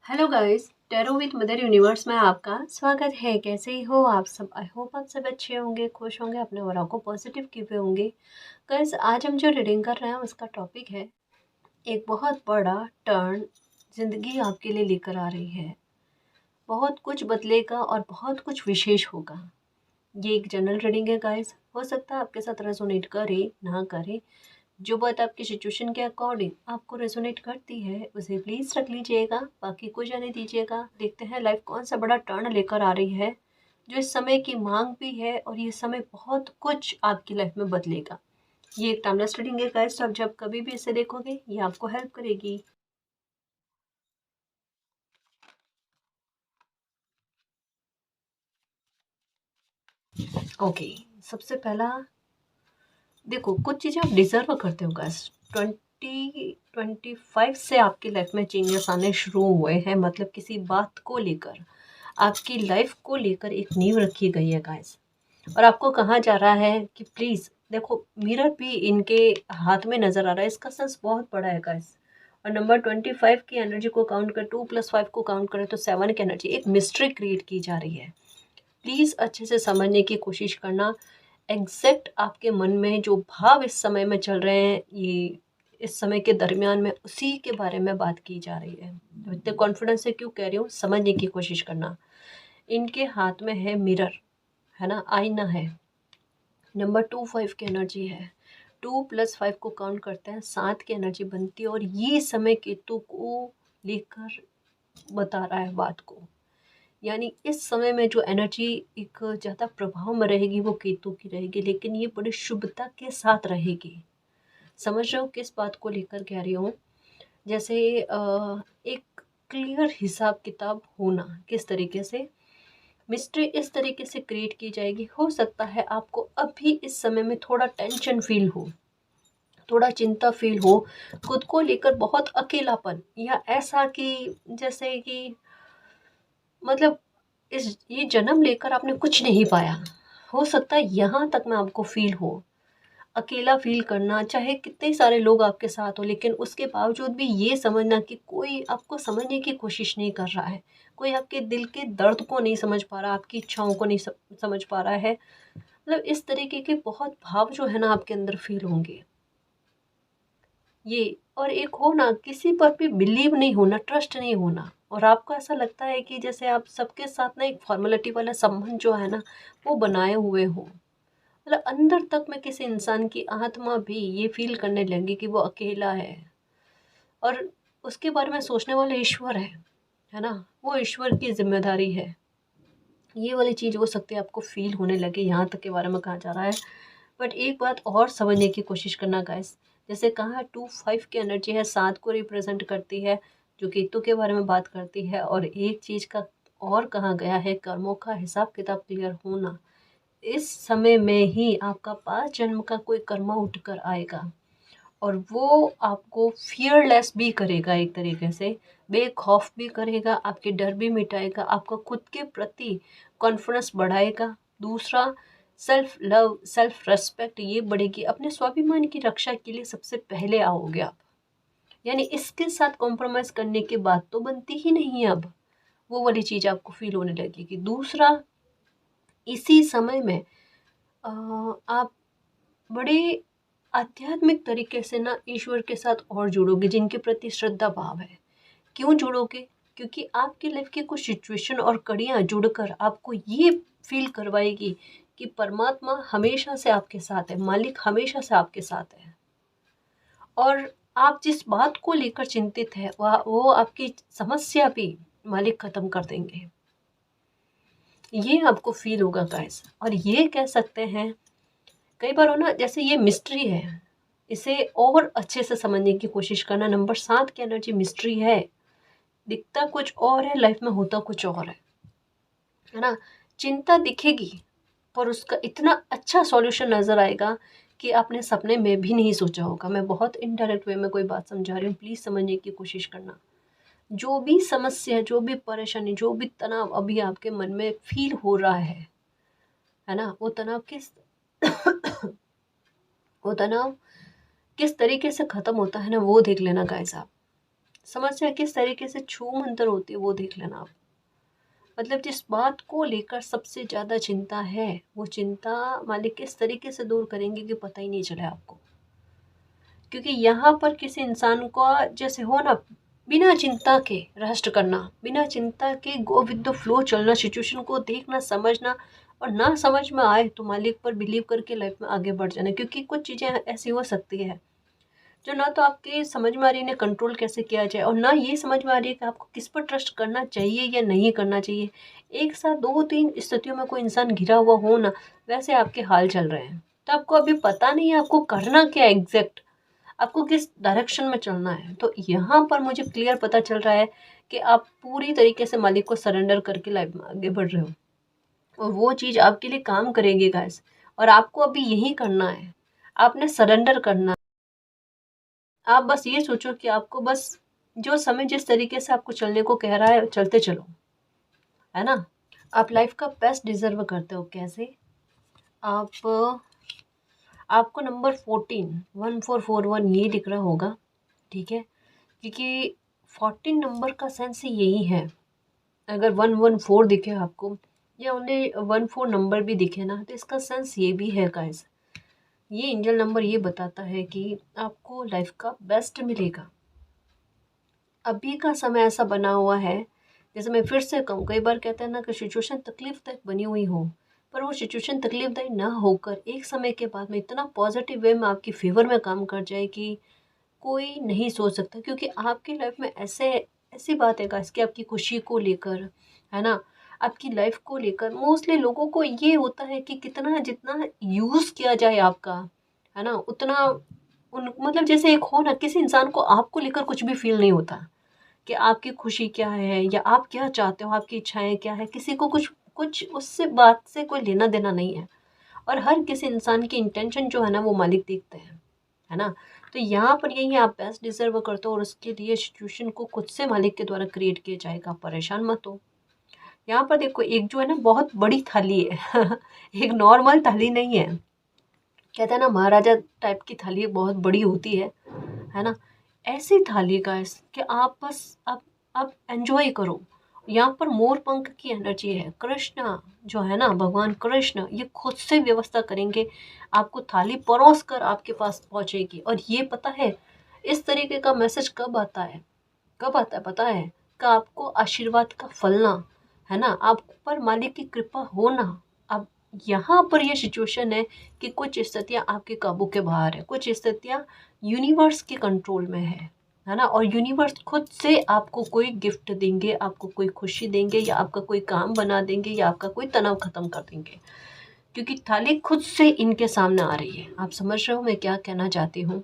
Hello guys, tarot with mother universe में आपका स्वागत है। कैसे हो आप सब? आई होप आप सब अच्छे होंगे, खुश होंगे, अपने ओरा को पॉजिटिव किए हुए होंगे। गाइस, आज हम जो रीडिंग कर रहे हैं उसका टॉपिक है एक बहुत बड़ा टर्न जिंदगी आपके लिए लेकर आ रही है। बहुत कुछ बदलेगा और बहुत कुछ विशेष होगा। ये एक जनरल रीडिंग है गाइस, हो सकता है आपके साथ रेजोनेट करे ना करे। जो बात आपकी सिचुएशन के अकॉर्डिंग आपको रेजोनेट करती है उसे प्लीज़ रख लीजिएगा, बाकी को जाने दीजिएगा। देखते हैं लाइफ कौन सा बड़ा टर्न लेकर आ रही है जो इस समय की मांग भी है, और ये समय बहुत कुछ आपकी लाइफ में बदलेगा। ये एक टाइमलेस रीडिंग है गाइस, आप जब कभी भी इसे देखोगे ये आपको हेल्प करेगी। ओके, सबसे पहला देखो, कुछ चीज़ें आप डिजर्व करते हो गाइस। 2025 से आपकी लाइफ में चेंजेस आने शुरू हुए हैं, मतलब किसी बात को लेकर, आपकी लाइफ को लेकर एक नींव रखी गई है गाइस। और आपको कहा जा रहा है कि प्लीज़ देखो, मिरर भी इनके हाथ में नज़र आ रहा है। इसका सेंस बहुत बड़ा है गाइस। और नंबर 25 की एनर्जी को काउंट कर, 2+5 को काउंट करें तो 7 की एनर्जी, एक मिस्ट्री क्रिएट की जा रही है। प्लीज़ अच्छे से समझने की कोशिश करना। एग्जैक्ट आपके मन में जो भाव इस समय में चल रहे हैं, ये इस समय के दरमियान में उसी के बारे में बात की जा रही है। तो इतने कॉन्फिडेंस से क्यों कह रही हूँ, समझने की कोशिश करना। इनके हाथ में है मिरर, है ना, आईना है। नंबर 25 की एनर्जी है। 2+5 को काउंट करते हैं, 7 की एनर्जी बनती है। और ये समय केतु को लेकर बता रहा है बात को। यानी इस समय में जो एनर्जी एक ज़्यादा प्रभाव में रहेगी वो केतु की रहेगी, लेकिन ये बड़ी शुभता के साथ रहेगी। समझ रहे हो किस बात को लेकर कह रही हूँ? जैसे एक क्लियर हिसाब किताब होना, किस तरीके से मिस्ट्री इस तरीके से क्रिएट की जाएगी। हो सकता है आपको अभी इस समय में थोड़ा टेंशन फील हो, थोड़ा चिंता फील हो, खुद को लेकर बहुत अकेलापन, या ऐसा कि जैसे कि मतलब इस ये जन्म लेकर आपने कुछ नहीं पाया। हो सकता है यहाँ तक में आपको फील हो, अकेला फील करना, चाहे कितने सारे लोग आपके साथ हो, लेकिन उसके बावजूद भी ये समझना कि कोई आपको समझने की कोशिश नहीं कर रहा है, कोई आपके दिल के दर्द को नहीं समझ पा रहा, आपकी इच्छाओं को नहीं समझ पा रहा है। मतलब इस तरीके के बहुत भाव जो है ना आपके अंदर फील होंगे ये। और एक हो ना, किसी पर भी बिलीव नहीं होना, ट्रस्ट नहीं होना। और आपको ऐसा लगता है कि जैसे आप सबके साथ ना एक फॉर्मेलिटी वाला संबंध जो है ना वो बनाए हुए हो। मतलब अंदर तक में किसी इंसान की आत्मा भी ये फील करने लगी कि वो अकेला है, और उसके बारे में सोचने वाले ईश्वर है ना, वो ईश्वर की जिम्मेदारी है। ये वाली चीज़ हो सकती है आपको फील होने लगे, यहाँ तक के बारे में कहा जा रहा है। बट एक बात और समझने की कोशिश करना गाइस, जैसे कहा 2-5 की एनर्जी है, 7 को रिप्रेजेंट करती है, जो केतु के बारे में बात करती है। और एक चीज़ का और कहा गया है, कर्मों का हिसाब किताब क्लियर होना। इस समय में ही आपका 5 जन्म का कोई कर्मा उठकर आएगा, और वो आपको फियरलेस भी करेगा, एक तरीके से बेखौफ भी करेगा, आपके डर भी मिटाएगा, आपका खुद के प्रति कॉन्फिडेंस बढ़ाएगा। दूसरा, सेल्फ लव, सेल्फ रेस्पेक्ट ये बढ़ेगी। अपने स्वाभिमान की रक्षा के लिए सबसे पहले आओगे आप। यानी इसके साथ कॉम्प्रोमाइज़ करने की बात तो बनती ही नहीं है अब। वो वाली चीज़ आपको फील होने लगेगी। दूसरा, इसी समय में आप बड़े आध्यात्मिक तरीके से ना ईश्वर के साथ और जुड़ोगे, जिनके प्रति श्रद्धा भाव है। क्यों जुड़ोगे? क्योंकि आपकी लाइफ की कुछ सिचुएशन और कड़ियाँ जुड़कर आपको ये फील करवाएगी कि परमात्मा हमेशा से आपके साथ है, मालिक हमेशा से आपके साथ है। और आप जिस बात को लेकर चिंतित है वह वो आपकी समस्या भी मालिक खत्म कर देंगे। ये आपको फील होगा गाइस। और ये कह सकते हैं, कई बार हो ना, जैसे ये मिस्ट्री है, इसे और अच्छे से समझने की कोशिश करना। नंबर 7 की एनर्जी मिस्ट्री है, दिखता कुछ और है, लाइफ में होता कुछ और है ना। चिंता दिखेगी, पर उसका इतना अच्छा सॉल्यूशन नज़र आएगा कि आपने सपने में भी नहीं सोचा होगा। मैं बहुत इनडायरेक्ट वे में कोई बात समझा रही हूँ, प्लीज़ समझने की कोशिश करना। जो भी समस्या, जो भी परेशानी, जो भी तनाव अभी आपके मन में फील हो रहा है ना, वो तनाव किस वो तनाव किस तरीके से ख़त्म होता है ना, वो देख लेना गाइस आप। समस्या किस तरीके से छू मंतर होती है वो देख लेना आप। मतलब जिस बात को लेकर सबसे ज़्यादा चिंता है, वो चिंता मालिक किस तरीके से दूर करेंगे कि पता ही नहीं चले आपको। क्योंकि यहाँ पर किसी इंसान को जैसे हो ना, बिना चिंता के रेस्ट करना, बिना चिंता के गो विद द फ्लो चलना, सिचुएशन को देखना, समझना, और ना समझ में आए तो मालिक पर बिलीव करके लाइफ में आगे बढ़ जाना। क्योंकि कुछ चीज़ें ऐसी हो सकती है जो ना तो आपके समझ में आ रही है कंट्रोल कैसे किया जाए, और ना ये समझ में आ रही है कि आपको किस पर ट्रस्ट करना चाहिए या नहीं करना चाहिए। एक साथ दो तीन स्थितियों में कोई इंसान घिरा हुआ हो ना, वैसे आपके हाल चल रहे हैं, तो आपको अभी पता नहीं है आपको करना क्या है एग्जैक्ट, आपको किस डायरेक्शन में चलना है। तो यहाँ पर मुझे क्लियर पता चल रहा है कि आप पूरी तरीके से मालिक को सरेंडर करके लाइफ में आगे बढ़ रहे हो, और वो चीज़ आपके लिए काम करेगी गाइस। और आपको अभी यही करना है, आपने सरेंडर करना है। आप बस ये सोचो कि आपको बस जो समय जिस तरीके से आपको चलने को कह रहा है चलते चलो, है ना। आप लाइफ का बेस्ट डिजर्व करते हो। कैसे? आप आपको नंबर 14 ये दिख रहा होगा, ठीक है, क्योंकि 14 नंबर का सेंस ही यही है। अगर 114 दिखे आपको, या ओनली 14 नंबर भी दिखे ना, तो इसका सेंस ये भी है गाइस। ये एंजल नंबर ये बताता है कि आपको लाइफ का बेस्ट मिलेगा। अभी का समय ऐसा बना हुआ है, जैसे मैं फिर से कहूँ, कई बार कहते हैं ना कि सिचुएशन तकलीफदायक बनी हुई हो, पर वो सिचुएशन तकलीफदायक ना होकर एक समय के बाद में इतना पॉजिटिव वे में आपकी फेवर में काम कर जाए कि कोई नहीं सोच सकता। क्योंकि आपकी लाइफ में ऐसे ऐसी बात है गाइस कि आपकी खुशी को लेकर, है ना, आपकी लाइफ को लेकर मोस्टली लोगों को ये होता है कि कितना जितना यूज़ किया जाए आपका, है ना, उतना उन मतलब जैसे एक हो ना, किसी इंसान को आपको लेकर कुछ भी फील नहीं होता कि आपकी खुशी क्या है या आप क्या चाहते हो, आपकी इच्छाएं क्या है, किसी को कुछ कुछ उससे बात से कोई लेना देना नहीं है। और हर किसी इंसान की इंटेंशन जो है ना वो मालिक देखते हैं, है ना। तो यहाँ पर यही है, आप बेस्ट डिजर्व करते हो, और उसके लिए सिचुएशन को खुद से मालिक के द्वारा क्रिएट किया जाएगा, परेशान मत हो। यहाँ पर देखो, एक जो है ना बहुत बड़ी थाली है एक नॉर्मल थाली नहीं है। कहते हैं ना महाराजा टाइप की थाली बहुत बड़ी होती है ना। ऐसी थाली का कि आप बस आप एंजॉय करो। यहाँ पर मोर पंख की एनर्जी है। कृष्ण जो है ना, भगवान कृष्ण ये खुद से व्यवस्था करेंगे, आपको थाली परोस कर आपके पास पहुँचेगी। और ये पता है इस तरीके का मैसेज कब आता है, कब आता है पता है, कि आपको आशीर्वाद का फलना, है ना, आप पर मालिक की कृपा होना। अब यहाँ पर ये सिचुएशन है कि कुछ स्थितियाँ आपके काबू के बाहर है, कुछ स्थितियाँ यूनिवर्स के कंट्रोल में है ना। और यूनिवर्स खुद से आपको कोई गिफ्ट देंगे, आपको कोई खुशी देंगे, या आपका कोई काम बना देंगे, या आपका कोई तनाव खत्म कर देंगे। क्योंकि थाली खुद से इनके सामने आ रही है। आप समझ रहे हो मैं क्या कहना चाहती हूँ?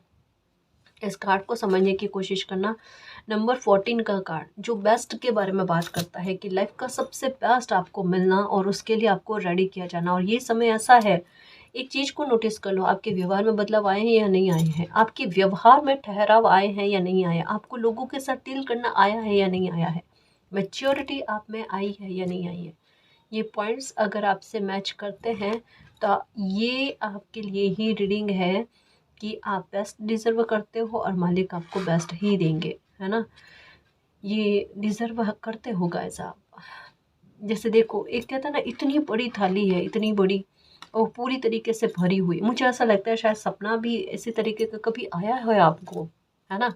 इस कार्ड को समझने की कोशिश करना। नंबर 14 का कार्ड जो बेस्ट के बारे में बात करता है कि लाइफ का सबसे बेस्ट आपको मिलना, और उसके लिए आपको रेडी किया जाना। और ये समय ऐसा है, एक चीज़ को नोटिस कर लो, आपके व्यवहार में बदलाव आए हैं या नहीं आए हैं, आपके व्यवहार में ठहराव आए हैं या नहीं आए, आपको लोगों के साथ डील करना आया है या नहीं आया है, मैच्योरिटी आप में आई है या नहीं आई है। ये पॉइंट्स अगर आपसे मैच करते हैं तो ये आपके लिए ही रीडिंग है कि आप बेस्ट डिज़र्व करते हो, और मालिक आपको बेस्ट ही देंगे, है ना। ये डिज़र्व करते हो गाइस आप। जैसे देखो, एक कहता है ना, इतनी बड़ी थाली है, इतनी बड़ी और पूरी तरीके से भरी हुई। मुझे ऐसा लगता है शायद सपना भी इसी तरीके का कभी आया है आपको, है ना।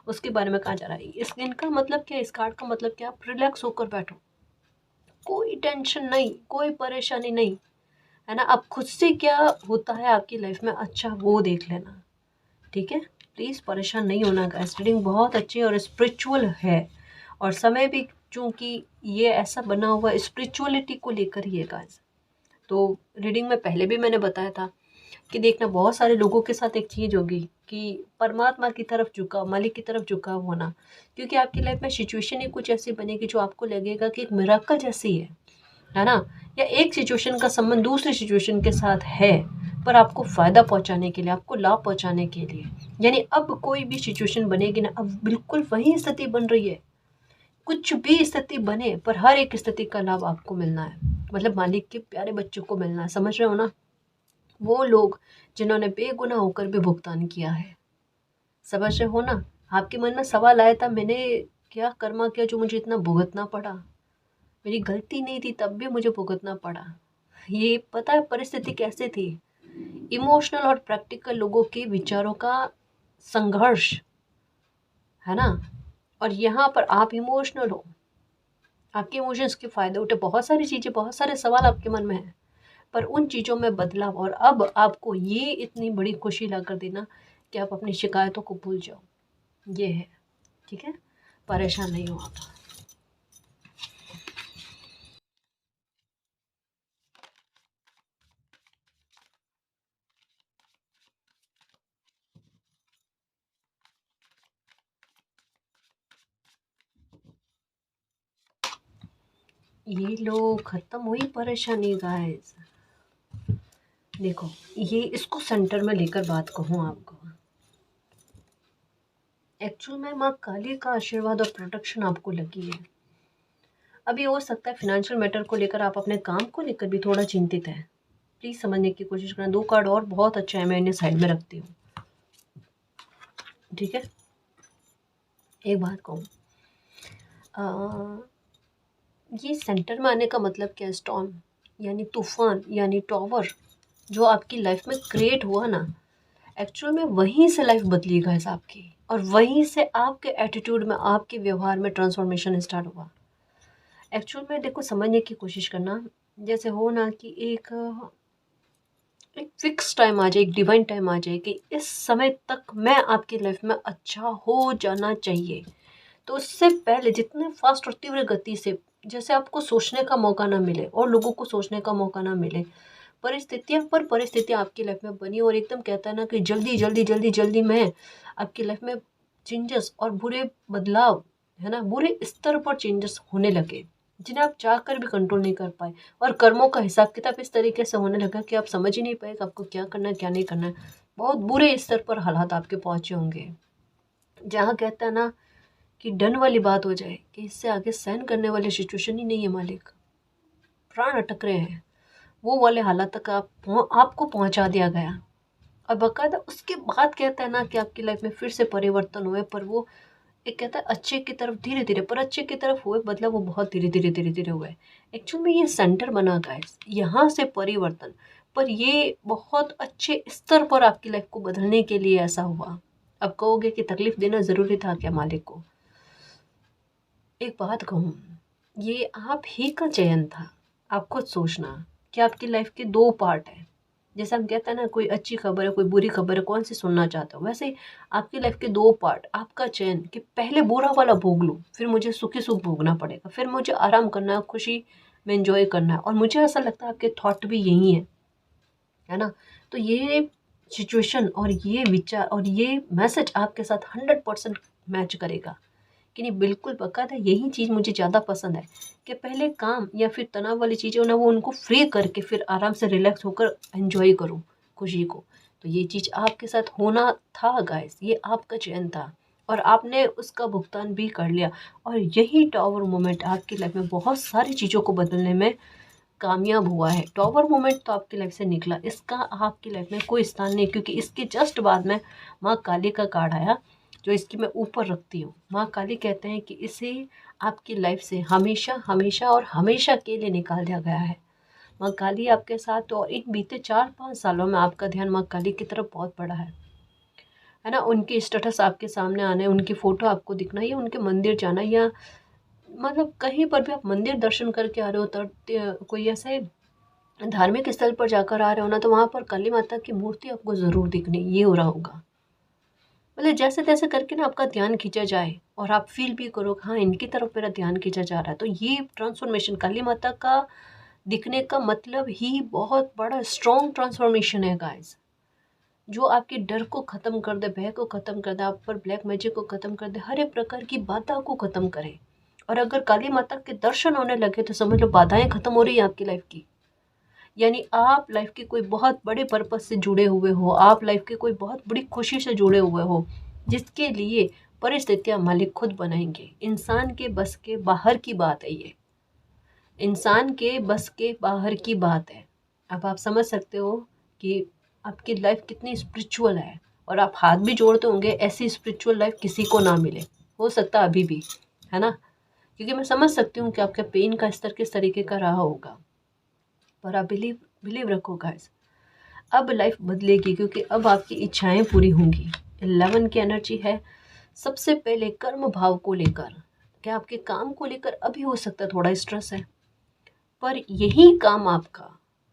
उसके बारे में कहा जा रहा है। इस दिन का मतलब क्या, इस कार्ड का मतलब क्या, आप रिलैक्स होकर बैठो, कोई टेंशन नहीं, कोई परेशानी नहीं, है ना। अब खुद से क्या होता है आपकी लाइफ में अच्छा वो देख लेना, ठीक है। प्लीज़ परेशान नहीं होना गाइस, रीडिंग बहुत अच्छी और स्पिरिचुअल है। और समय भी चूँकि ये ऐसा बना हुआ स्पिरिचुअलिटी को लेकर ही है गाइस। तो रीडिंग में पहले भी मैंने बताया था कि देखना, बहुत सारे लोगों के साथ एक चीज़ होगी कि परमात्मा की तरफ झुकाव, मालिक की तरफ झुकाव होना। क्योंकि आपकी लाइफ में सिचुएशन ही कुछ ऐसी बनेगी जो आपको लगेगा कि एक मिराकल जैसी है ना। या एक सिचुएशन का संबंध दूसरी सिचुएशन के साथ है, पर आपको फ़ायदा पहुंचाने के लिए, आपको लाभ पहुंचाने के लिए। यानी अब कोई भी सिचुएशन बनेगी ना, अब बिल्कुल वही स्थिति बन रही है। कुछ भी स्थिति बने, पर हर एक स्थिति का लाभ आपको मिलना है, मतलब मालिक के प्यारे बच्चों को मिलना है। समझ रहे हो ना, वो लोग जिन्होंने बेगुनाह होकर भी भुगतान किया है। समझ रहे हो ना। आपके मन में सवाल आया था, मैंने क्या कर्मा किया जो मुझे इतना भुगतना पड़ा? मेरी गलती नहीं थी तब भी मुझे भुगतना पड़ा। ये पता है परिस्थिति कैसे थी? इमोशनल और प्रैक्टिकल लोगों के विचारों का संघर्ष, है ना? और यहाँ पर आप इमोशनल हो, आपके इमोशंस के फ़ायदे उठे, बहुत सारी चीज़ें, बहुत सारे सवाल आपके मन में हैं, पर उन चीज़ों में बदलाव, और अब आपको ये इतनी बड़ी खुशी ला कर देना कि आप अपनी शिकायतों को भूल जाओ, ये है। ठीक है? परेशान नहीं हो आप। ये लो, खत्म हुई परेशानी गाइस। देखो, ये इसको सेंटर में लेकर बात कहूँ आपको, एक्चुअल में माँ काली का आशीर्वाद और प्रोटेक्शन आपको लगी है। अभी हो सकता है फिनेंशियल मैटर को लेकर आप अपने काम को लेकर भी थोड़ा चिंतित हैं। प्लीज़ समझने की कोशिश करना। 2 कार्ड और बहुत अच्छा है, मैं इन्हें साइड में रखती हूँ। ठीक है? एक बात कहूँ, ये सेंटर में आने का मतलब क्या है? स्टॉर्म यानी तूफान यानी टॉवर जो आपकी लाइफ में क्रिएट हुआ ना, एक्चुअल में वहीं से लाइफ बदली गाइस आपकी, और वहीं से आपके एटीट्यूड में, आपके व्यवहार में ट्रांसफॉर्मेशन स्टार्ट हुआ। एक्चुअल में देखो, समझने की कोशिश करना, जैसे हो ना कि एक एक फिक्स टाइम आ जाए, एक डिवाइन टाइम आ जाए कि इस समय तक मैं आपकी लाइफ में अच्छा हो जाना चाहिए। तो उससे पहले जितने फास्ट और तीव्र गति से, जैसे आपको सोचने का मौका ना मिले और लोगों को सोचने का मौका ना मिले, परिस्थितियाँ पर परिस्थितियाँ आपकी लाइफ में बनी, और एकदम कहता है ना कि जल्दी जल्दी जल्दी जल्दी में आपकी लाइफ में चेंजेस और बुरे बदलाव, है ना, बुरे स्तर पर चेंजेस होने लगे जिन्हें आप चाह कर भी कंट्रोल नहीं कर पाए, और कर्मों का हिसाब किताब इस तरीके से होने लगा कि आप समझ ही नहीं पाए कि आपको क्या करना है क्या नहीं करना है। बहुत बुरे स्तर पर हालात आपके पहुंचे होंगे, जहाँ कहता है ना कि डन वाली बात हो जाए कि इससे आगे सहन करने वाली सिचुएशन ही नहीं है मालिक, प्राण अटक रहे हैं, वो वाले हालात तक आपको पहुंचा दिया गया। और बाकायदा उसके बाद कहता है ना कि आपकी लाइफ में फिर से परिवर्तन हुए, पर वो एक कहता है अच्छे की तरफ धीरे धीरे, पर अच्छे की तरफ हुए, बदला वो बहुत धीरे धीरे धीरे धीरे हुए। एक्चुअल में ये सेंटर बना गाइस, यहाँ से परिवर्तन, पर ये बहुत अच्छे स्तर पर आपकी लाइफ को बदलने के लिए ऐसा हुआ। अब कहोगे कि तकलीफ देना ज़रूरी था क्या मालिक को? एक बात कहूँ, ये आप ही का चयन था। आप खुद सोचना कि आपकी लाइफ के 2 पार्ट हैं। जैसे हम कहते हैं ना, कोई अच्छी खबर है, कोई बुरी खबर है, कौन सी सुनना चाहते हो? वैसे ही आपकी लाइफ के 2 पार्ट, आपका चयन कि पहले बुरा वाला भोग लूँ, फिर मुझे सुखी सुख भोगना पड़ेगा, फिर मुझे आराम करना है, खुशी में एन्जॉय करना है, और मुझे ऐसा लगता है आपके थॉट भी यही है ना? तो ये सिचुएशन और ये विचार और ये मैसेज आपके साथ 100% मैच करेगा। कि नहीं, बिल्कुल बाकायदा यही चीज़ मुझे ज़्यादा पसंद है कि पहले काम या फिर तनाव वाली चीज़ें हो ना, वो उनको फ्री करके फिर आराम से रिलैक्स होकर एंजॉय करूँ खुशी को। तो ये चीज़ आपके साथ होना था गाइस, ये आपका चयन था, और आपने उसका भुगतान भी कर लिया। और यही टॉवर मोमेंट आपकी लाइफ में बहुत सारी चीज़ों को बदलने में कामयाब हुआ है। टॉवर मोमेंट तो आपकी लाइफ से निकला, इसका आपकी लाइफ में कोई स्थान नहीं, क्योंकि इसके जस्ट बाद में माँ काली का कार्ड आया, जो इसकी मैं ऊपर रखती हूँ। माँ काली कहते हैं कि इसे आपकी लाइफ से हमेशा हमेशा और हमेशा के लिए निकाल दिया गया है। माँ काली आपके साथ, और इन बीते 4-5 सालों में आपका ध्यान माँ काली की तरफ बहुत बढ़ा है ना? उनके स्टेटस आपके सामने आने, उनकी फ़ोटो आपको दिखना, या उनके मंदिर जाना, या मतलब कहीं पर भी आप मंदिर दर्शन करके आ रहे हो, तो कोई ऐसे धार्मिक स्थल पर जाकर आ रहे हो ना, तो वहाँ पर काली माता की मूर्ति आपको ज़रूर दिखनी, ये हो रहा होगा। मतलब जैसे तैसे करके ना आपका ध्यान खींचा जाए, और आप फील भी करो कि हाँ, इनकी तरफ मेरा ध्यान खींचा जा रहा है। तो ये ट्रांसफॉर्मेशन काली माता का दिखने का मतलब ही बहुत बड़ा स्ट्रॉन्ग ट्रांसफॉर्मेशन है गाइस, जो आपके डर को ख़त्म कर दे, भय को ख़त्म कर दे, आप पर ब्लैक मैजिक को ख़त्म कर दे, हर एक प्रकार की बाधा को ख़त्म करे। और अगर काली माता के दर्शन होने लगे तो समझ लो बाधाएं ख़त्म हो रही है आपकी लाइफ की। यानी आप लाइफ के कोई बहुत बड़े पर्पस से जुड़े हुए हो, आप लाइफ के कोई बहुत बड़ी खुशी से जुड़े हुए हो, जिसके लिए परिस्थितियाँ मालिक खुद बनाएंगे। इंसान के बस के बाहर की बात है ये, इंसान के बस के बाहर की बात है। अब आप समझ सकते हो कि आपकी लाइफ कितनी स्पिरिचुअल है, और आप हाथ भी जोड़ते होंगे, ऐसी स्पिरिचुअल लाइफ किसी को ना मिले, हो सकता है अभी भी, है ना, क्योंकि मैं समझ सकती हूँ कि आपका पेन का स्तर किस तरीके का रहा होगा। पर आप बिलीव बिलीव रखो गाइस, अब लाइफ बदलेगी, क्योंकि अब आपकी इच्छाएं पूरी होंगी। 11 की एनर्जी है सबसे पहले कर्म भाव को लेकर, क्या आपके काम को लेकर अभी हो सकता है थोड़ा स्ट्रेस है, पर यही काम आपका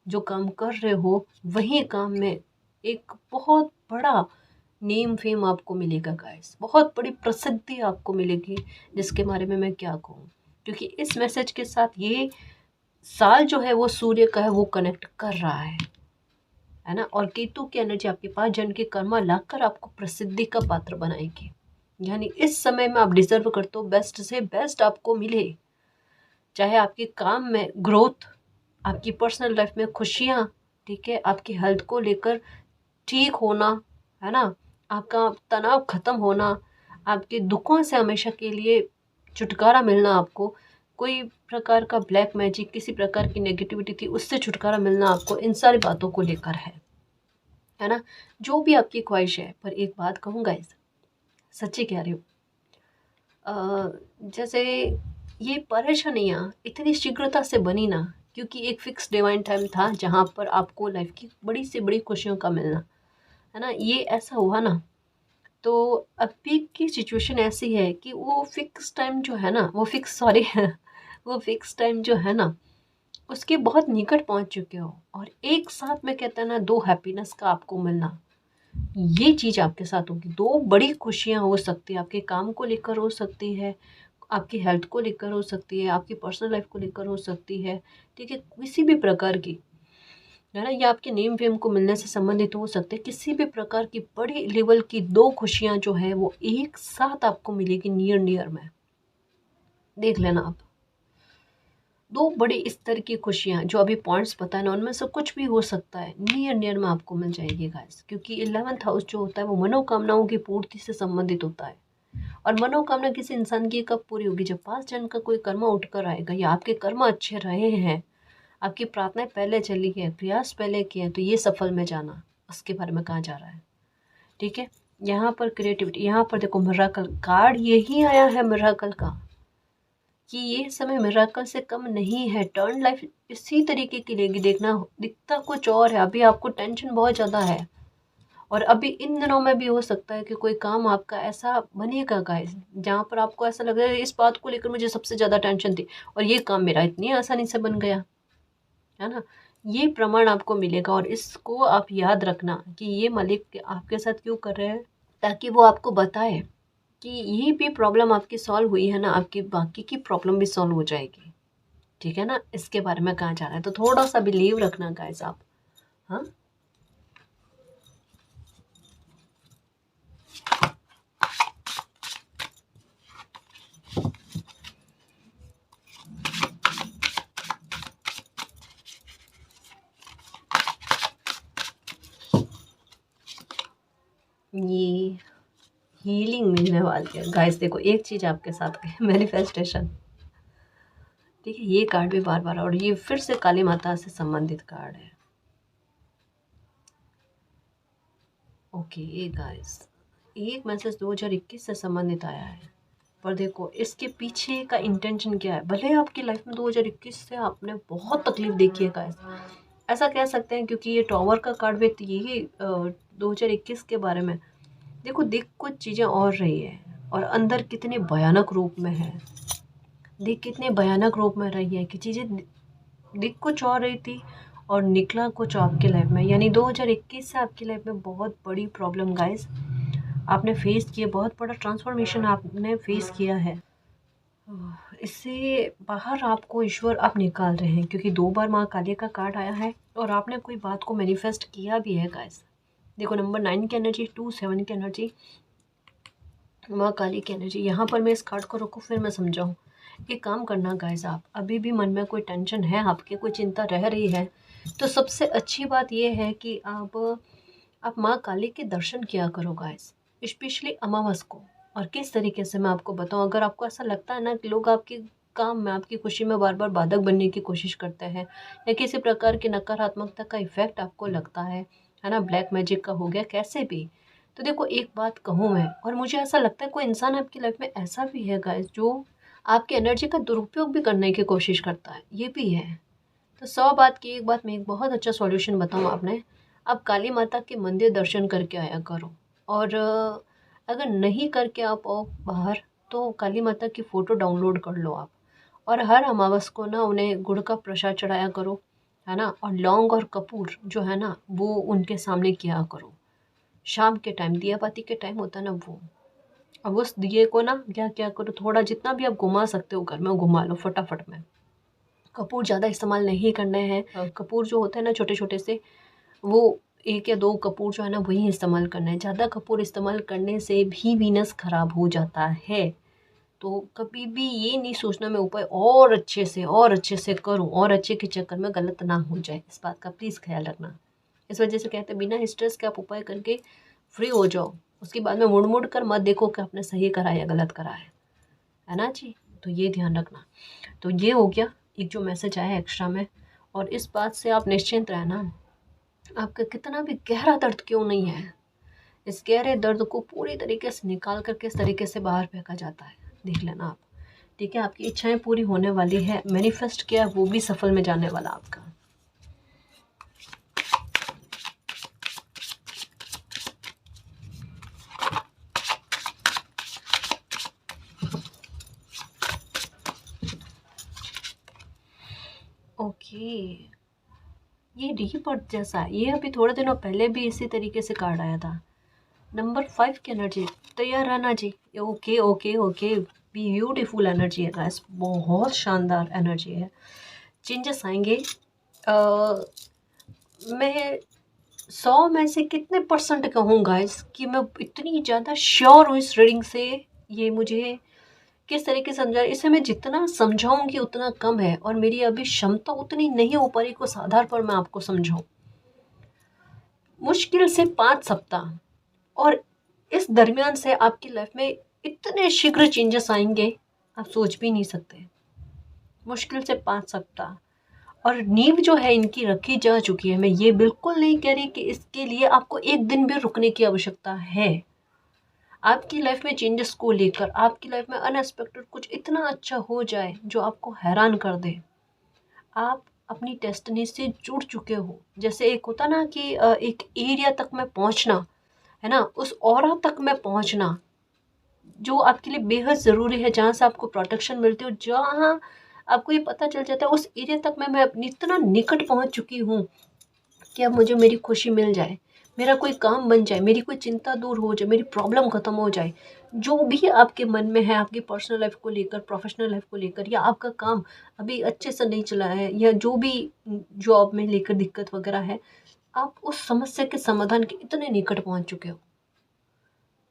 जो काम कर रहे हो वही काम में एक बहुत बड़ा नेम फेम आपको मिलेगा गाइस, बहुत बड़ी प्रसिद्धि आपको मिलेगी, जिसके बारे में मैं क्या कहूँ। क्योंकि इस मैसेज के साथ ये साल जो है वो सूर्य का है, वो कनेक्ट कर रहा है ना, और केतु की एनर्जी आपके पास जन के कर्मा लाकर आपको प्रसिद्धि का पात्र बनाएगी। यानी इस समय में आप डिजर्व करते हो बेस्ट से बेस्ट आपको मिले, चाहे आपके काम में ग्रोथ, आपकी पर्सनल लाइफ में खुशियाँ, ठीक है, आपकी हेल्थ को लेकर ठीक होना, है ना, आपका तनाव खत्म होना, आपके दुखों से हमेशा के लिए छुटकारा मिलना, आपको कोई प्रकार का ब्लैक मैजिक, किसी प्रकार की नेगेटिविटी थी उससे छुटकारा मिलना आपको, इन सारी बातों को लेकर है ना, जो भी आपकी ख्वाहिश है। पर एक बात कहूँगा, इस सच्ची कह रही हूँ, जैसे ये परेशानियाँ इतनी शीघ्रता से बनी ना, क्योंकि एक फिक्स डिवाइन टाइम था जहाँ पर आपको लाइफ की बड़ी से बड़ी खुशियों का मिलना, है ना, ये ऐसा हुआ ना, तो अभी की सिचुएशन ऐसी है कि वो फिक्स टाइम जो है ना, वो फिक्स सॉरी वो फिक्स टाइम जो है ना, उसके बहुत निकट पहुंच चुके हो, और एक साथ में कहते हैं ना, दो हैप्पीनेस का आपको मिलना, ये चीज़ आपके साथ होगी। दो बड़ी खुशियाँ हो सकती है, आपके काम को लेकर हो सकती है, आपकी हेल्थ को लेकर हो सकती है, आपकी पर्सनल लाइफ को लेकर हो सकती है, ठीक है, किसी भी प्रकार की, है ना, या आपके नेम फेम को मिलने से संबंधित हो सकते हैं, किसी भी प्रकार की बड़ी लेवल की दो खुशियाँ जो है वो एक साथ आपको मिलेगी नियर नियर में, देख लेना आप। दो बड़ी स्तर की खुशियाँ जो अभी पॉइंट्स पता है ना, उनमें से कुछ भी हो सकता है, नियर नियर में आपको मिल जाएगी गाइस, क्योंकि 11th हाउस जो होता है वो मनोकामनाओं की पूर्ति से संबंधित होता है। और मनोकामना किसी इंसान की कब पूरी होगी, जब 5 जन का कोई कर्मा उठकर आएगा, या आपके कर्म अच्छे रहे हैं, आपकी प्रार्थनाएं पहले चली है, प्रयास पहले किए हैं, तो ये सफल में जाना, उसके बारे में कहा जा रहा है, ठीक है। यहाँ पर क्रिएटिविटी, यहाँ पर देखो मिराकल कार्ड यही आया है, मिराकल का, कि ये समय मिराकल से कम नहीं है, टर्न लाइफ इसी तरीके की लेगी, देखना दिखता कुछ और है, अभी आपको टेंशन बहुत ज़्यादा है, और अभी इन दिनों में भी हो सकता है कि कोई काम आपका ऐसा बनेगा गाइस, जहाँ पर आपको ऐसा लग रहा है इस बात को लेकर मुझे सबसे ज़्यादा टेंशन थी, और ये काम मेरा इतनी आसानी से बन गया, है ना, ये प्रमाण आपको मिलेगा, और इसको आप याद रखना कि ये मालिक आपके साथ क्यों कर रहे हैं, ताकि वो आपको बताए कि ये भी प्रॉब्लम आपकी सॉल्व हुई है ना, आपकी बाकी की प्रॉब्लम भी सॉल्व हो जाएगी, ठीक है ना, इसके बारे में कहा जा रहा है, तो थोड़ा सा बिलीव रखना गाइस आप। हाँ, ये हीलिंग मिलने वाली है गाइस, देखो एक चीज़ आपके साथ मैनिफेस्टेशन, ठीक है, ये कार्ड भी बार बार, और ये फिर से काली माता से संबंधित कार्ड है। ओके ये गाइस, एक मैसेज 2021 से संबंधित आया है, पर देखो इसके पीछे का इंटेंशन क्या है, भले आपकी लाइफ में 2021 से आपने बहुत तकलीफ देखी है गाइस, ऐसा कह सकते हैं, क्योंकि ये टॉवर का कार्ड भी यही 2021 के बारे में, देखो देख कुछ चीज़ें और रही है, और अंदर कितने भयानक रूप में है, देख कितने भयानक रूप में रही है, कि चीज़ें दिख कुछ और रही थी और निकला कुछ आपके लाइफ में, यानी 2021 से आपकी लाइफ में बहुत बड़ी प्रॉब्लम गाइस आपने फेस किया, बहुत बड़ा ट्रांसफॉर्मेशन आपने फेस किया है, इससे बाहर आपको ईश्वर आप निकाल रहे हैं, क्योंकि 2 बार माँ काली का कार्ड आया है, और आपने कोई बात को मैनिफेस्ट किया भी है गाइस। देखो नंबर 9 की एनर्जी, 2 7 की एनर्जी, माँ काली की एनर्जी, यहाँ पर मैं इस कार्ड को रखूँ फिर मैं समझाऊँ। एक काम करना गाइस, आप अभी भी मन में कोई टेंशन है आपके, कोई चिंता रह रही है, तो सबसे अच्छी बात यह है कि आप माँ काली के दर्शन किया करो गाइस, स्पेशली अमावस को। और किस तरीके से मैं आपको बताऊँ, अगर आपको ऐसा लगता है ना कि लोग आपके काम में, आपकी खुशी में बार बार बाधक बनने की कोशिश करते हैं, या किसी प्रकार की नकारात्मकता का इफेक्ट आपको लगता है ना, ब्लैक मैजिक का हो गया, कैसे भी, तो देखो एक बात कहूँ मैं, और मुझे ऐसा लगता है कोई इंसान आपकी लाइफ में ऐसा भी है गाइस जो आपकी एनर्जी का दुरुपयोग भी करने की कोशिश करता है, ये भी है। तो 100 बात की एक बात, मैं एक बहुत अच्छा सॉल्यूशन बताऊँ आपने, आप काली माता के मंदिर दर्शन करके आया करो। और अगर नहीं करके आप आओ बाहर, तो काली माता की फ़ोटो डाउनलोड कर लो आप, और हर अमावस को ना उन्हें गुड़ का प्रसाद चढ़ाया करो, है ना। और लौंग और कपूर जो है ना वो उनके सामने किया करो। शाम के टाइम दिया बाती के टाइम होता है ना वो, अब उस दिए को ना क्या क्या करो, थोड़ा जितना भी आप घुमा सकते हो घर में घुमा लो फटाफट में। कपूर ज़्यादा इस्तेमाल नहीं करने हैं। कपूर जो होते हैं ना छोटे छोटे से, वो 1 या 2 कपूर जो है ना वही इस्तेमाल करना है। ज़्यादा कपूर इस्तेमाल करने से भी वीनस ख़राब हो जाता है। तो कभी भी ये नहीं सोचना मैं उपाय और अच्छे से करूं और अच्छे के चक्कर में गलत ना हो जाए, इस बात का प्लीज़ ख्याल रखना। इस वजह से कहते हैं बिना स्ट्रेस के आप उपाय करके फ्री हो जाओ, उसके बाद में मुड़ मुड़ कर मत देखो कि आपने सही करा या गलत करा है ना जी। तो ये ध्यान रखना। तो ये हो गया एक जो मैसेज आया एक्स्ट्रा में। और इस बात से आप निश्चिंत रहना, आपका कितना भी गहरा दर्द क्यों नहीं है, इस गहरे दर्द को पूरी तरीके से निकाल कर किस तरीके से बाहर फेंका जाता है, देख लेना आप। ठीक है, आपकी इच्छाएं पूरी होने वाली है, मैनिफेस्ट किया वो भी सफल में जाने वाला आपका। ओके, ये रीबर्थ जैसा है, ये अभी थोड़े दिनों पहले भी इसी तरीके से कार्ड आया था। नंबर 5 की एनर्जी, तैयार रहना जी। Okay okay okay, beautiful energy है गाइस, बहुत शानदार एनर्जी है। चेंजेस आएंगे। मैं 100 में से कितने परसेंट कहूँ गाइस कि मैं इतनी ज़्यादा श्योर हूँ इस रीडिंग से, ये मुझे किस तरीके से समझा, इसे मैं जितना समझाऊंगी उतना कम है, और मेरी अभी क्षमता उतनी नहीं हो पा रही कि उस आधार पर मैं आपको समझाऊं। मुश्किल से 5 सप्ताह, और इस दरमियान से आपकी लाइफ में इतने शीघ्र चेंजेस आएंगे आप सोच भी नहीं सकते। मुश्किल से 5 सप्ताह, और नींव जो है इनकी रखी जा चुकी है। मैं ये बिल्कुल नहीं कह रही कि इसके लिए आपको एक दिन भी रुकने की आवश्यकता है। आपकी लाइफ में चेंजेस को लेकर आपकी लाइफ में अनएक्सपेक्टेड कुछ इतना अच्छा हो जाए जो आपको हैरान कर दे। आप अपनी डेस्टिनी से जुड़ चुके हो। जैसे एक होता ना कि एक एरिया तक में पहुंचना, है ना, उस ऑरा तक में पहुंचना जो आपके लिए बेहद ज़रूरी है, जहाँ से आपको प्रोटेक्शन मिलती है, जहाँ आपको ये पता चल जाता है उस एरिया तक मैं अपनी इतना निकट पहुँच चुकी हूँ कि अब मुझे मेरी खुशी मिल जाए, मेरा कोई काम बन जाए, मेरी कोई चिंता दूर हो जाए, मेरी प्रॉब्लम ख़त्म हो जाए। जो भी आपके मन में है आपकी पर्सनल लाइफ को लेकर, प्रोफेशनल लाइफ को लेकर, या आपका काम अभी अच्छे से नहीं चला है, या जो भी जॉब में लेकर दिक्कत वगैरह है, आप उस समस्या के समाधान के इतने निकट पहुँच चुके हो।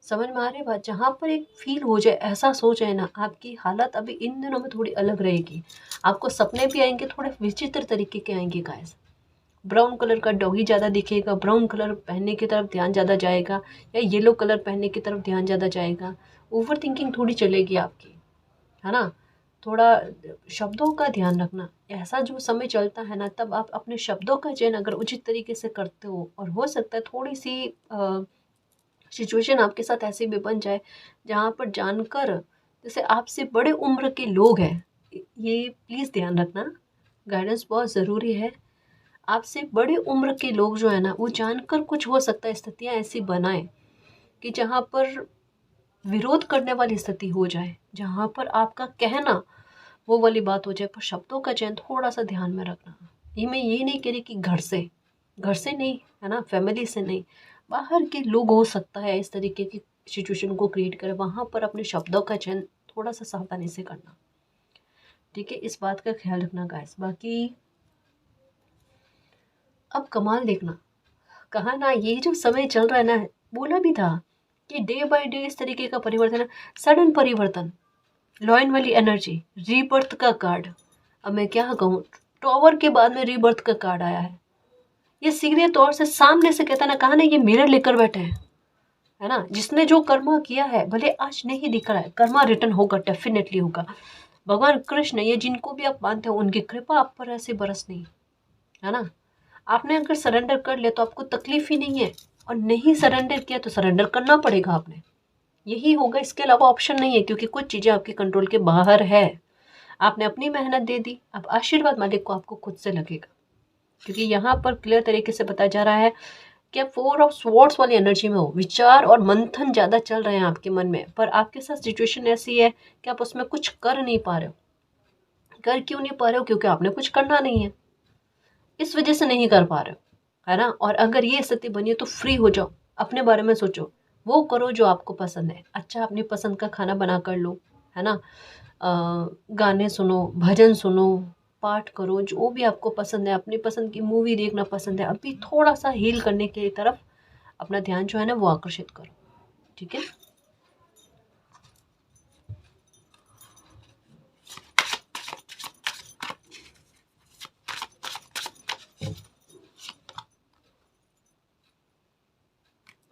समझ में आ रही है बात? जहाँ पर एक फ़ील हो जाए, एहसास हो जाए ना, आपकी हालत अभी इन दिनों में थोड़ी अलग रहेगी। आपको सपने भी आएँगे, थोड़े विचित्र तरीके के आएँगे गाइस। ब्राउन कलर का डॉगी ज़्यादा दिखेगा, ब्राउन कलर पहनने की तरफ ध्यान ज़्यादा जाएगा, या येलो कलर पहनने की तरफ ध्यान ज़्यादा जाएगा। ओवर थिंकिंग थोड़ी चलेगी आपकी, है ना? थोड़ा शब्दों का ध्यान रखना। ऐसा जो समय चलता है ना, तब आप अपने शब्दों का चयन अगर उचित तरीके से करते हो, और हो सकता है थोड़ी-सी सिचुएशन आपके साथ ऐसी भी बन जाए जहाँ पर जानकर, जैसे आपसे बड़े उम्र के लोग हैं, ये प्लीज़ ध्यान रखना, गाइडेंस बहुत ज़रूरी है। आपसे बड़े उम्र के लोग जो है ना, वो जानकर कुछ हो सकता है स्थितियाँ ऐसी बनाएं कि जहाँ पर विरोध करने वाली स्थिति हो जाए, जहाँ पर आपका कहना वो वाली बात हो जाए, पर शब्दों का चयन थोड़ा सा ध्यान में रखना। ये मैं ये नहीं कह रही कि घर से नहीं, है ना, फैमिली से नहीं, बाहर के लोग हो सकता है इस तरीके की सिचुएशन को क्रिएट करे, वहाँ पर अपने शब्दों का चयन थोड़ा सा सावधानी से करना। ठीक है, इस बात का ख्याल रखना गाइस। बाकी अब कमाल देखना, कहा ना ये जो समय चल रहा है ना, बोला भी था कि डे बाय डे इस तरीके का परिवर्तन है, सडन परिवर्तन, लॉयन वाली एनर्जी, रीबर्थ का कार्ड। अब मैं क्या कहूँ, टॉवर के बाद में रीबर्थ का कार्ड आया है। ये सीधे तौर से सामने से कहता ना, कहा ना ये मिरर लेकर बैठे हैं, है ना। जिसने जो कर्मा किया है, भले आज नहीं दिख रहा है, कर्मा रिटर्न होगा, डेफिनेटली होगा। भगवान कृष्ण, ये जिनको भी आप मानते हो, उनकी कृपा आप पर ऐसे बरस नहीं, है ना। आपने अगर सरेंडर कर लिया तो आपको तकलीफ ही नहीं है, और नहीं सरेंडर किया तो सरेंडर करना पड़ेगा आपने, यही होगा, इसके अलावा ऑप्शन नहीं है, क्योंकि कुछ चीज़ें आपके कंट्रोल के बाहर है। आपने अपनी मेहनत दे दी, अब आशीर्वाद मालिक को आपको खुद से लगेगा, क्योंकि यहाँ पर क्लियर तरीके से बताया जा रहा है कि आप 4 ऑफ स्वॉर्ड्स वाली एनर्जी में हो, विचार और मंथन ज़्यादा चल रहे हैं आपके मन में, पर आपके साथ सिचुएशन ऐसी है कि आप उसमें कुछ कर नहीं पा रहे हो। कर क्यों नहीं पा रहे हो? क्योंकि आपने कुछ करना नहीं है, इस वजह से नहीं कर पा रहे हो, है ना। और अगर ये स्थिति बनी है तो फ्री हो जाओ, अपने बारे में सोचो, वो करो जो आपको पसंद है। अच्छा, अपनी पसंद का खाना बना कर लो, है ना। गाने सुनो, भजन सुनो, पाठ करो, जो भी आपको पसंद है, अपनी पसंद की मूवी देखना पसंद है, अभी थोड़ा सा हील करने की तरफ अपना ध्यान जो है ना वो आकर्षित करो, ठीक है।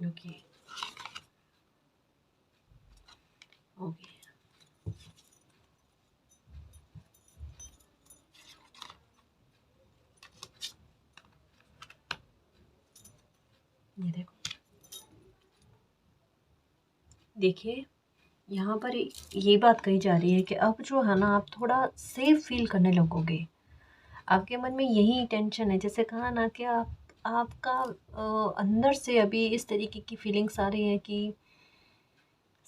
ओके। ओके। ये देखो, देखिए, यहाँ पर ये बात कही जा रही है कि अब जो है ना आप थोड़ा सेफ फील करने लगोगे। आपके मन में यही टेंशन है, जैसे कहा ना कि आपका अंदर से अभी इस तरीके की फीलिंग्स आ रही है कि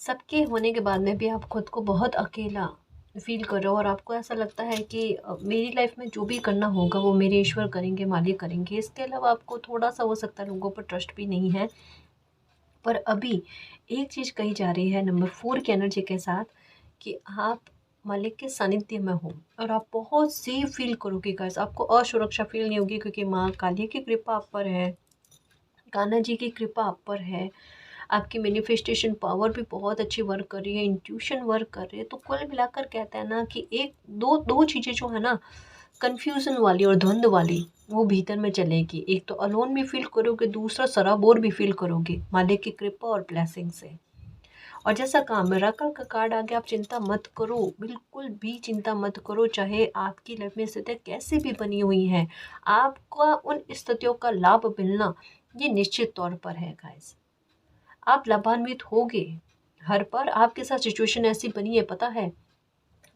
सबके होने के बाद में भी आप खुद को बहुत अकेला फील कर रहे हो, और आपको ऐसा लगता है कि मेरी लाइफ में जो भी करना होगा वो मेरे ईश्वर करेंगे, मालिक करेंगे। इसके अलावा आपको थोड़ा सा हो सकता है लोगों पर ट्रस्ट भी नहीं है। पर अभी एक चीज़ कही जा रही है नंबर 4 की एनर्जी के साथ, कि आप मालिक के सानिध्य में हो और आप बहुत सेफ फील करोगे गाइस। आपको असुरक्षा फील नहीं होगी, क्योंकि माँ काली की कृपा आप पर है, कान्हा जी की कृपा आप पर है। आपकी मैनिफेस्टेशन पावर भी बहुत अच्छी वर्क कर रही है, इंट्यूशन वर्क कर रही है। तो कुल मिलाकर कहते हैं ना कि एक दो दो चीज़ें जो है ना, कन्फ्यूज़न वाली और धुंध वाली, वो भीतर में चलेगी। एक तो अलोन भी फील करोगे, दूसरा सराबोर भी फील करोगे मालिक की कृपा और ब्लेसिंग से। और जैसा कहा, मिराकल का कार्ड आ गया, आप चिंता मत करो, बिल्कुल भी चिंता मत करो। चाहे आपकी लाइफ में स्थितियाँ कैसी भी बनी हुई हैं, आपका उन स्थितियों का लाभ मिलना ये निश्चित तौर पर है गाइस। आप लाभान्वित होगे। हर बार आपके साथ सिचुएशन ऐसी बनी है, पता है,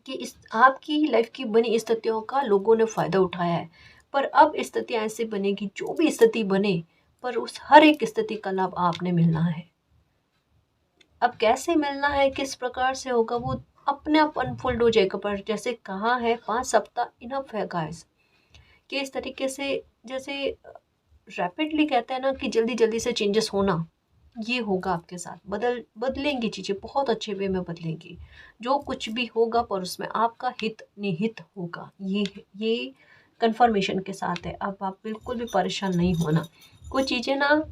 कि इस आपकी लाइफ की बनी स्थितियों का लोगों ने फ़ायदा उठाया है। पर अब स्थितियाँ ऐसी बनेगी, जो भी स्थिति बने, पर उस हर एक स्थिति का लाभ आपने मिलना है। अब कैसे मिलना है, किस प्रकार से होगा, वो अपने आप अनफोल्ड हो जाएगा। पर जैसे कहा है 5 सप्ताह इनफ है गाइस, कि इस तरीके से जैसे रैपिडली कहते हैं ना कि जल्दी जल्दी से चेंजेस होना, ये होगा आपके साथ। बदलेंगी चीज़ें, बहुत अच्छे वे में बदलेंगी। जो कुछ भी होगा पर उसमें आपका हित निहित होगा, ये कंफर्मेशन के साथ है। अब आप बिल्कुल भी परेशान नहीं होना। कुछ चीज़ें ना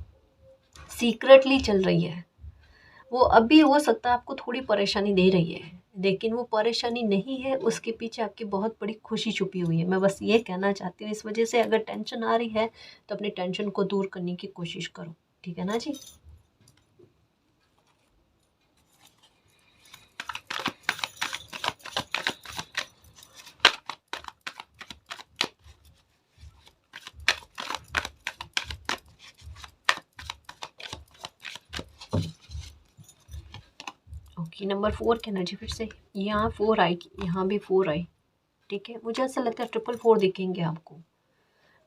सीक्रेटली चल रही है, वो अभी हो सकता है आपको थोड़ी परेशानी दे रही है, लेकिन वो परेशानी नहीं है, उसके पीछे आपकी बहुत बड़ी खुशी छुपी हुई है। मैं बस ये कहना चाहती हूँ। इस वजह से अगर टेंशन आ रही है तो अपनी टेंशन को दूर करने की कोशिश करो, ठीक है ना जी। ओके, नंबर 4 की एनर्जी फिर से यहाँ 4 आई, यहाँ भी 4 आई, ठीक है। मुझे ऐसा लगता है 444 दिखेंगे आपको,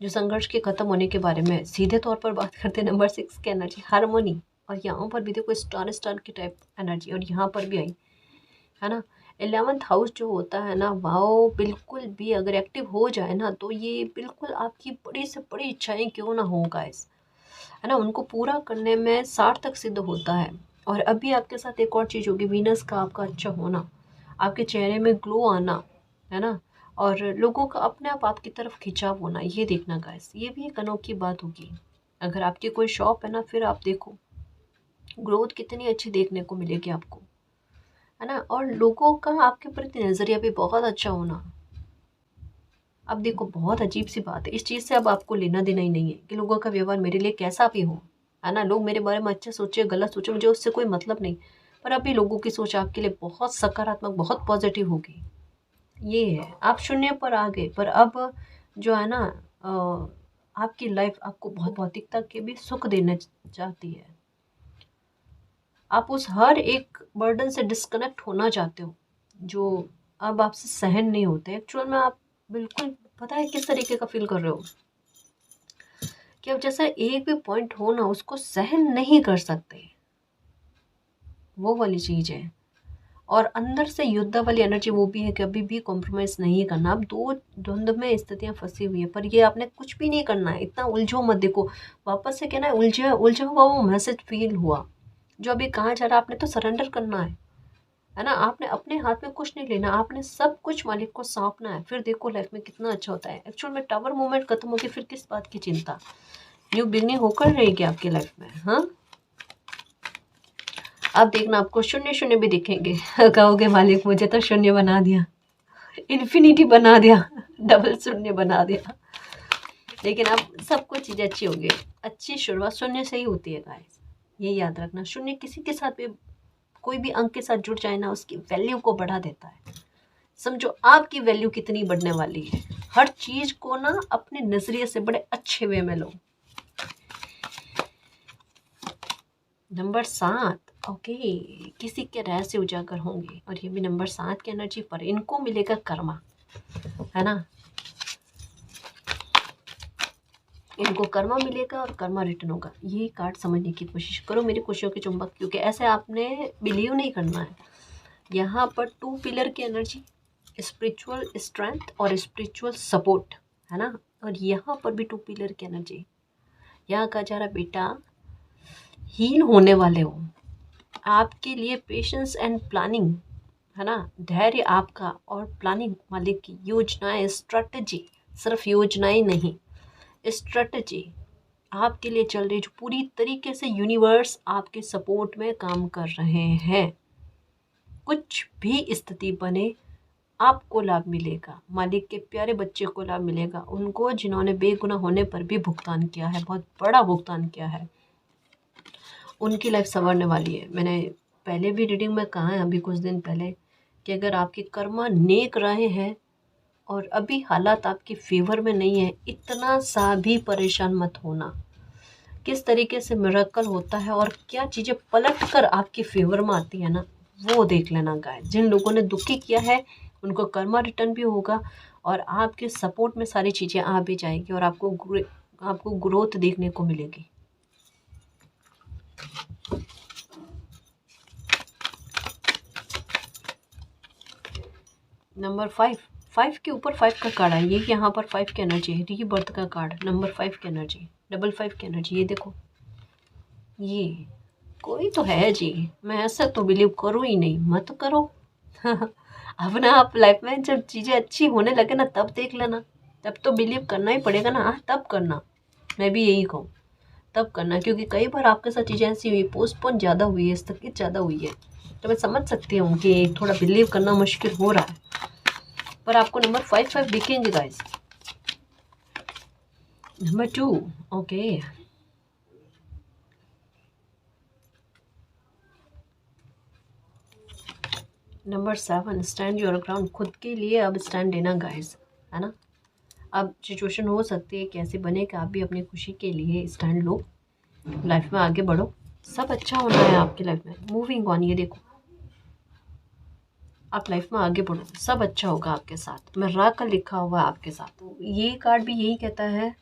जो संघर्ष के खत्म होने के बारे में सीधे तौर पर बात करते हैं। नंबर 6 की एनर्जी हारमोनी, और यहाँ पर भी देखो स्टार स्टार की टाइप एनर्जी, और यहाँ पर भी आई, है ना। 11th हाउस जो होता है ना, वाओ, बिल्कुल भी अगर एक्टिव हो जाए ना तो ये बिल्कुल आपकी बड़ी से बड़ी इच्छाएं क्यों ना हो गाइस, है ना, उनको पूरा करने में सार्थक सिद्ध होता है। और अभी आपके साथ एक और चीज़ होगी, वीनस का आपका अच्छा होना, आपके चेहरे में ग्लो आना, है ना, और लोगों का अपने आप आपकी तरफ खिंचाव होना, ये देखना गाइस, ये भी एक अनोखी बात होगी। अगर आपकी कोई शॉप है ना, फिर आप देखो ग्रोथ कितनी अच्छी देखने को मिलेगी आपको, है ना। और लोगों का आपके प्रति नज़रिया भी बहुत अच्छा होना। अब देखो, बहुत अजीब सी बात है, इस चीज़ से अब आपको लेना देना ही नहीं है कि लोगों का व्यवहार मेरे लिए कैसा भी हो, है ना। लोग मेरे बारे में अच्छा सोचे गलत सोचे, मुझे उससे कोई मतलब नहीं। पर अभी लोगों की सोच आपके लिए बहुत सकारात्मक, बहुत पॉजिटिव होगी। ये है, आप शून्य पर आ गए, पर अब जो है ना आपकी लाइफ आपको बहुत भौतिकता के भी सुख देना चाहती है। आप उस हर एक बर्डन से डिस्कनेक्ट होना चाहते हो जो अब आपसे सहन नहीं होते। एक्चुअल में आप बिल्कुल पता है किस तरीके का फील कर रहे हो कि अब जैसा एक भी पॉइंट हो ना उसको सहन नहीं कर सकते, वो वाली चीज़ है। और अंदर से योद्धा वाली एनर्जी वो भी है कि अभी भी कॉम्प्रोमाइज़ नहीं करना। अब दो द्वंद में स्थितियाँ फंसी हुई है, पर ये आपने कुछ भी नहीं करना है, इतना उलझो मत। देखो वापस से कहना है उलझा उलझा हुआ वो मैसेज फील हुआ जो अभी कहा जा रहा, आपने तो सरेंडर करना है ना। आपने अपने हाथ में कुछ नहीं लेना, आपने सब कुछ मालिक को सौंपना है। फिर देखो लाइफ में कितना अच्छा होता है। एक्चुअल में टावर मूवमेंट खत्म होगी, फिर किस बात की चिंता। न्यू बिगनिंग होकर रहेगी आपकी लाइफ में। हाँ, अब देखना आपको शून्य शून्य भी दिखेंगे। कहोगे मालिक मुझे तो शून्य बना दिया, इन्फिनिटी बना दिया, डबल शून्य बना दिया। लेकिन अब सब कुछ चीज़ें अच्छी होगी। अच्छी शुरुआत शून्य से ही होती है गाइस, ये याद रखना। शून्य किसी के साथ भी, कोई भी अंक के साथ जुड़ जाए ना, उसकी वैल्यू को बढ़ा देता है। समझो आपकी वैल्यू कितनी बढ़ने वाली है। हर चीज को ना अपने नजरिए से बड़े अच्छे वे में लो। नंबर 7, ओके, किसी के रहस्य उजागर होंगे, और ये भी नंबर 7 की एनर्जी पर इनको मिलेगा कर्मा, है ना। इनको कर्मा मिलेगा और कर्मा रिटर्न होगा। ये कार्ड समझने की कोशिश करो मेरी खुशियों के चुंबक, क्योंकि ऐसे आपने बिलीव नहीं करना है। यहाँ पर 2 पिलर की एनर्जी, स्पिरिचुअल स्ट्रेंथ और स्पिरिचुअल सपोर्ट, है ना। और यहाँ पर भी 2 पिलर की एनर्जी। यहाँ कहा जा रहा बेटा हील होने वाले हो। आपके लिए पेशेंस एंड प्लानिंग, है ना, धैर्य आपका और प्लानिंग मालिक की योजनाएं, स्ट्रेटजी, सिर्फ योजनाएं नहीं, स्ट्रेटजी आपके लिए चल रही, जो पूरी तरीके से यूनिवर्स आपके सपोर्ट में काम कर रहे हैं। कुछ भी स्थिति बने आपको लाभ मिलेगा, मालिक के प्यारे बच्चे को लाभ मिलेगा, उनको जिन्होंने बेगुनाह होने पर भी भुगतान किया है, बहुत बड़ा भुगतान किया है, उनकी लाइफ संवरने वाली है। मैंने पहले भी रीडिंग में कहा है अभी कुछ दिन पहले कि अगर आपके कर्म नेक रहे हैं और अभी हालात आपके फेवर में नहीं है, इतना सा भी परेशान मत होना। किस तरीके से मिरेकल होता है और क्या चीज़ें पलट कर आपके फेवर में आती है ना, वो देख लेना गाइस। जिन लोगों ने दुखी किया है उनको कर्मा रिटर्न भी होगा और आपके सपोर्ट में सारी चीज़ें आ भी जाएगी और आपको ग्रोथ देखने को मिलेगी। नंबर 5 के ऊपर 5 का कार्ड है, ये यहाँ पर 5 की एनर्जी है, रीबर्थ का कार्ड, नंबर 5 की एनर्जी, डबल 5 की एनर्जी। ये देखो, ये कोई तो है जी, मैं ऐसा तो बिलीव करूँ ही नहीं, मत करो। अब ना आप लाइफ में जब चीज़ें अच्छी होने लगे ना तब देख लेना, तब तो बिलीव करना ही पड़ेगा ना। हाँ, तब करना, मैं भी यही कहूँ, तब करना, क्योंकि कई बार आपके साथ चीज़ें ऐसी हुई, पोस्टपोन ज़्यादा हुई है, स्थगित ज़्यादा हुई है, तो मैं समझ सकती हूँ कि थोड़ा बिलीव करना मुश्किल हो रहा है। पर आपको नंबर 5 दिखेंगे guys. Number 2, okay, number 7, stand your ground, खुद के लिए अब स्टैंड लेना गाइस, है ना। अब सिचुएशन हो सकती है कि ऐसे बने कि आप भी अपनी खुशी के लिए स्टैंड लो, लाइफ में आगे बढ़ो, सब अच्छा होना है आपकी लाइफ में, मूविंग ऑन। ये देखो, आप लाइफ में आगे बढ़ो, सब अच्छा होगा आपके साथ। मिरेकल लिखा हुआ है आपके साथ। तो ये कार्ड भी यही कहता है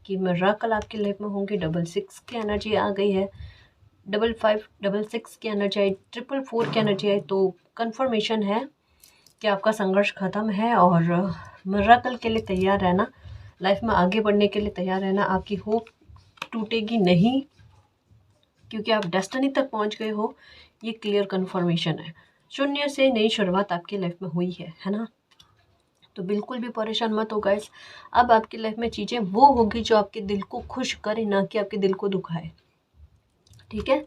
कि मिरेकल आपकी लाइफ में होंगे। डबल 6 की एनर्जी आ गई है, डबल 5, डबल 6 की एनर्जी आई, 444 की एनर्जी आई, तो कंफर्मेशन है कि आपका संघर्ष खत्म है और मिरेकल के लिए तैयार रहना, लाइफ में आगे बढ़ने के लिए तैयार रहना। आपकी होप टूटेगी नहीं, क्योंकि आप डेस्टिनी तक पहुंच गए हो, ये क्लियर कंफर्मेशन है। शून्य से नई शुरुआत आपकी लाइफ में हुई है ना। तो बिल्कुल भी परेशान मत हो गाइस। अब आपकी लाइफ में चीज़ें वो होगी जो आपके दिल को खुश करे, ना कि आपके दिल को दुखाए, ठीक है।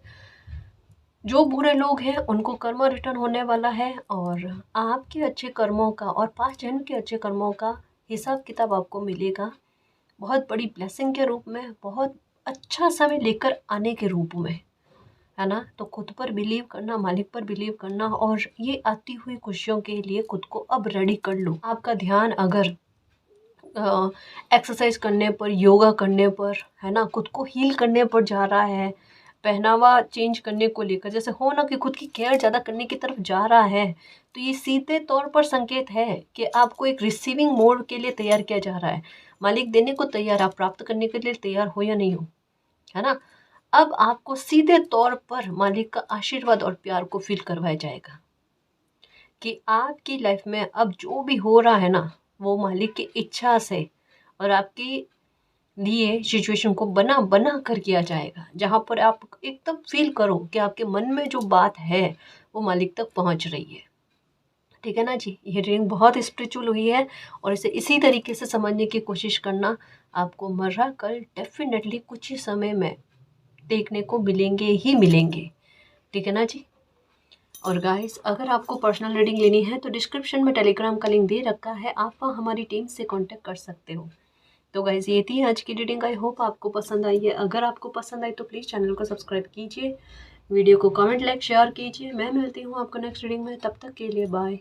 जो बुरे लोग हैं उनको कर्म रिटर्न होने वाला है और आपके अच्छे कर्मों का और 5 जन्म के अच्छे कर्मों का हिसाब किताब आपको मिलेगा, बहुत बड़ी ब्लेसिंग के रूप में, बहुत अच्छा समय लेकर आने के रूप में, है ना। तो खुद पर बिलीव करना, मालिक पर बिलीव करना और ये आती हुई खुशियों के लिए खुद को अब रेडी कर लो। आपका ध्यान अगर एक्सरसाइज करने पर, योगा करने पर, है ना, खुद को हील करने पर जा रहा है, पहनावा चेंज करने को लेकर, जैसे हो ना कि खुद की केयर ज़्यादा करने की तरफ जा रहा है, तो ये सीधे तौर पर संकेत है कि आपको एक रिसीविंग मोड के लिए तैयार किया जा रहा है। मालिक देने को तैयार, आप प्राप्त करने के लिए तैयार हो या नहीं हो, है ना। अब आपको सीधे तौर पर मालिक का आशीर्वाद और प्यार को फील करवाया जाएगा कि आपकी लाइफ में अब जो भी हो रहा है ना, वो मालिक की इच्छा से और आपकी लिए सिचुएशन को बना बना कर किया जाएगा, जहाँ पर आप एकदम फील करो कि आपके मन में जो बात है वो मालिक तक पहुँच रही है। ठीक है ना जी, ये रीडिंग बहुत स्पिरिचुअल हुई है और इसे इसी तरीके से समझने की कोशिश करना। आपको मर्रा कल डेफिनेटली कुछ ही समय में देखने को मिलेंगे ही मिलेंगे। ठीक है ना जी। और गाइस, अगर आपको पर्सनल रीडिंग लेनी है तो डिस्क्रिप्शन में टेलीग्राम का लिंक दे रखा है, आप वहाँ हमारी टीम से कांटेक्ट कर सकते हो। तो गाइस, ये थी आज की रीडिंग। आई होप आपको पसंद आई है। अगर आपको पसंद आई तो प्लीज़ चैनल को सब्सक्राइब कीजिए, वीडियो को कमेंट, लाइक, शेयर कीजिए। मैं मिलती हूँ आपको नेक्स्ट रीडिंग में, तब तक के लिए बाय।